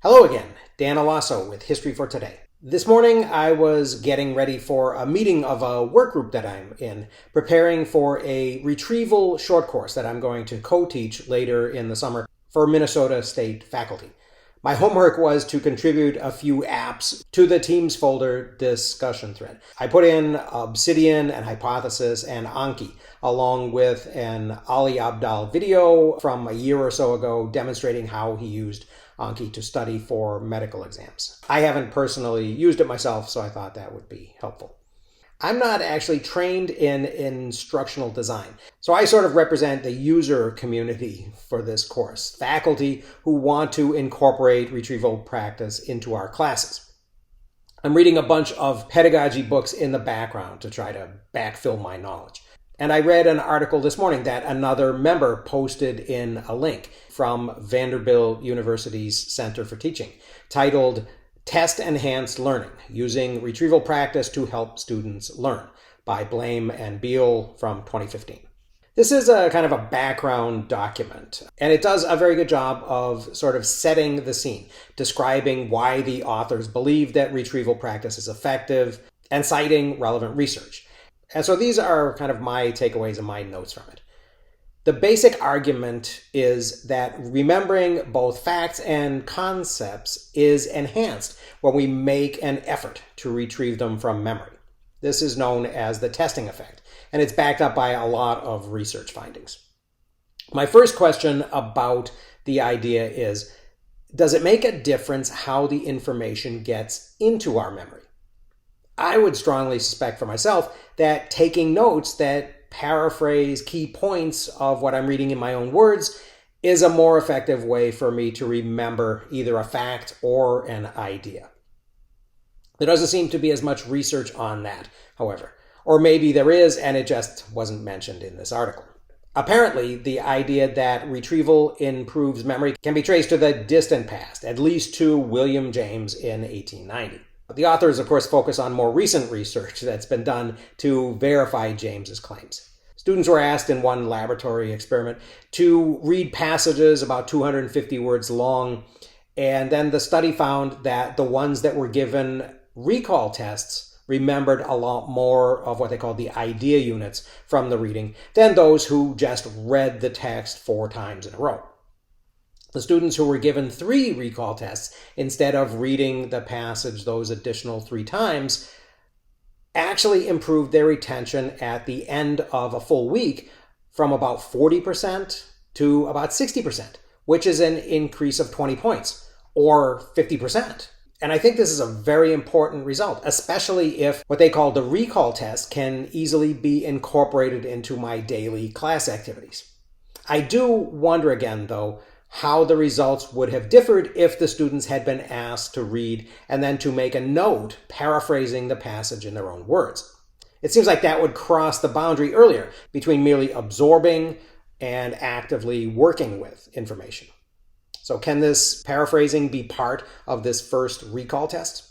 Hello again, Dan Alasso with History for Today. This morning I was getting ready for a meeting of a work group that I'm in, preparing for a retrieval short course that I'm going to co-teach later in the summer for Minnesota State faculty. My homework was to contribute a few apps to the Teams folder discussion thread. I put in Obsidian and Hypothesis and Anki, along with an Ali Abdaal video from a year or so ago demonstrating how he used Anki to study for medical exams. I haven't personally used it myself, so I thought that would be helpful. I'm not actually trained in instructional design, so I sort of represent the user community for this course, faculty who want to incorporate retrieval practice into our classes. I'm reading a bunch of pedagogy books in the background to try to backfill my knowledge. And I read an article this morning that another member posted in a link from Vanderbilt University's Center for Teaching, titled Test Enhanced Learning, Using Retrieval Practice to Help Students Learn, by Blame and Beal from 2015. This is a kind of a background document, and it does a very good job of sort of setting the scene, describing why the authors believe that retrieval practice is effective, and citing relevant research. And so these are kind of my takeaways and my notes from it. The basic argument is that remembering both facts and concepts is enhanced when we make an effort to retrieve them from memory. This is known as the testing effect, and it's backed up by a lot of research findings. My first question about the idea is, does it make a difference how the information gets into our memory? I would strongly suspect for myself that taking notes that paraphrase key points of what I'm reading in my own words is a more effective way for me to remember either a fact or an idea. There doesn't seem to be as much research on that, however. Or maybe there is, and it just wasn't mentioned in this article. Apparently, the idea that retrieval improves memory can be traced to the distant past, at least to William James in 1890. The authors, of course, focus on more recent research that's been done to verify James's claims. Students were asked in one laboratory experiment to read passages about 250 words long, and then the study found that the ones that were given recall tests remembered a lot more of what they called the idea units from the reading than those who just read the text 4 times in a row. The students who were given 3 recall tests instead of reading the passage those additional 3 times actually improved their retention at the end of a full week from about 40% to about 60%, which is an increase of 20 points or 50%. And I think this is a very important result, especially if what they call the recall test can easily be incorporated into my daily class activities. I do wonder again, though, how the results would have differed if the students had been asked to read and then to make a note paraphrasing the passage in their own words. It seems like that would cross the boundary earlier between merely absorbing and actively working with information. So can this paraphrasing be part of this first recall test?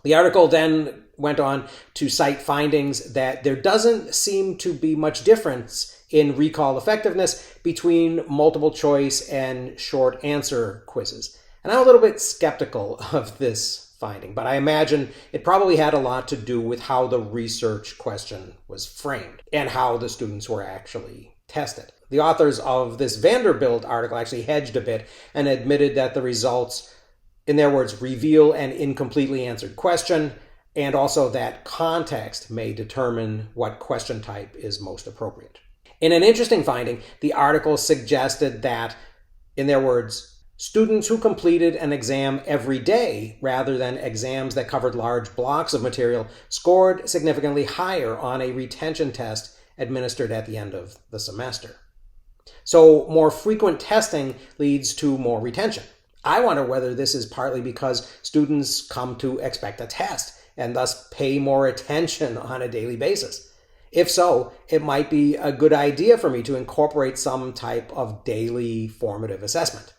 The article then went on to cite findings that there doesn't seem to be much difference in recall effectiveness between multiple choice and short answer quizzes. And I'm a little bit skeptical of this finding, but I imagine it probably had a lot to do with how the research question was framed and how the students were actually tested. The authors of this Vanderbilt article actually hedged a bit and admitted that the results, in their words, reveal an incompletely answered question, and also that context may determine what question type is most appropriate. In an interesting finding, the article suggested that, in their words, students who completed an exam every day rather than exams that covered large blocks of material scored significantly higher on a retention test administered at the end of the semester. So more frequent testing leads to more retention. I wonder whether this is partly because students come to expect a test and thus pay more attention on a daily basis. If so, it might be a good idea for me to incorporate some type of daily formative assessment.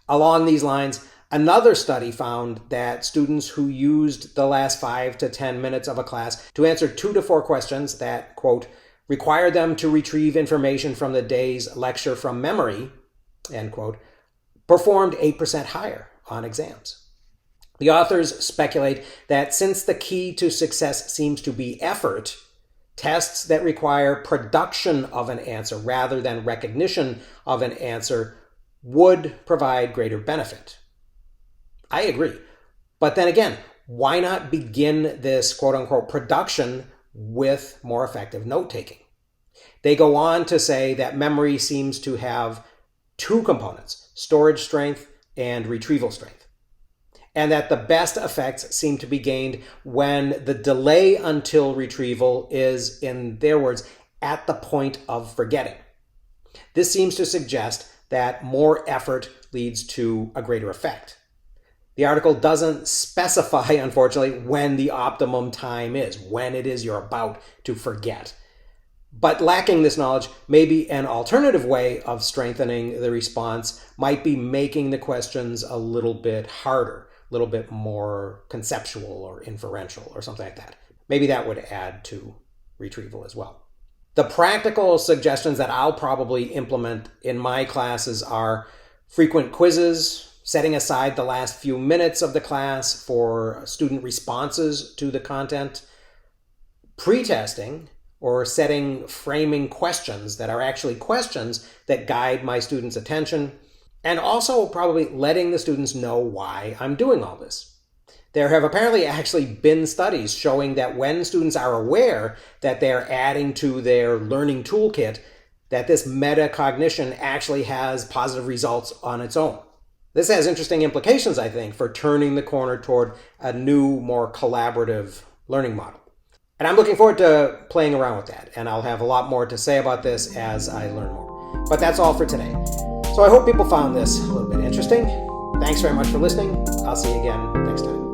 Along these lines, another study found that students who used the last 5 to 10 minutes of a class to answer 2 to 4 questions that, quote, required them to retrieve information from the day's lecture from memory, end quote, performed 8% higher on exams. The authors speculate that since the key to success seems to be effort, tests that require production of an answer rather than recognition of an answer would provide greater benefit. I agree. But then again, why not begin this quote-unquote production with more effective note-taking? They go on to say that memory seems to have two components, storage strength and retrieval strength, and that the best effects seem to be gained when the delay until retrieval is, in their words, at the point of forgetting. This seems to suggest that more effort leads to a greater effect. The article doesn't specify, unfortunately, when the optimum time is, when it is you're about to forget. But lacking this knowledge, maybe an alternative way of strengthening the response might be making the questions a little bit harder, a little bit more conceptual or inferential or something like that. Maybe that would add to retrieval as well. The practical suggestions that I'll probably implement in my classes are frequent quizzes, setting aside the last few minutes of the class for student responses to the content, pre-testing, or setting framing questions that are actually questions that guide my students' attention, and also probably letting the students know why I'm doing all this. There have apparently actually been studies showing that when students are aware that they're adding to their learning toolkit, that this metacognition actually has positive results on its own. This has interesting implications, I think, for turning the corner toward a new, more collaborative learning model. And I'm looking forward to playing around with that, and I'll have a lot more to say about this as I learn more. But that's all for today. So I hope people found this a little bit interesting. Thanks very much for listening. I'll see you again next time.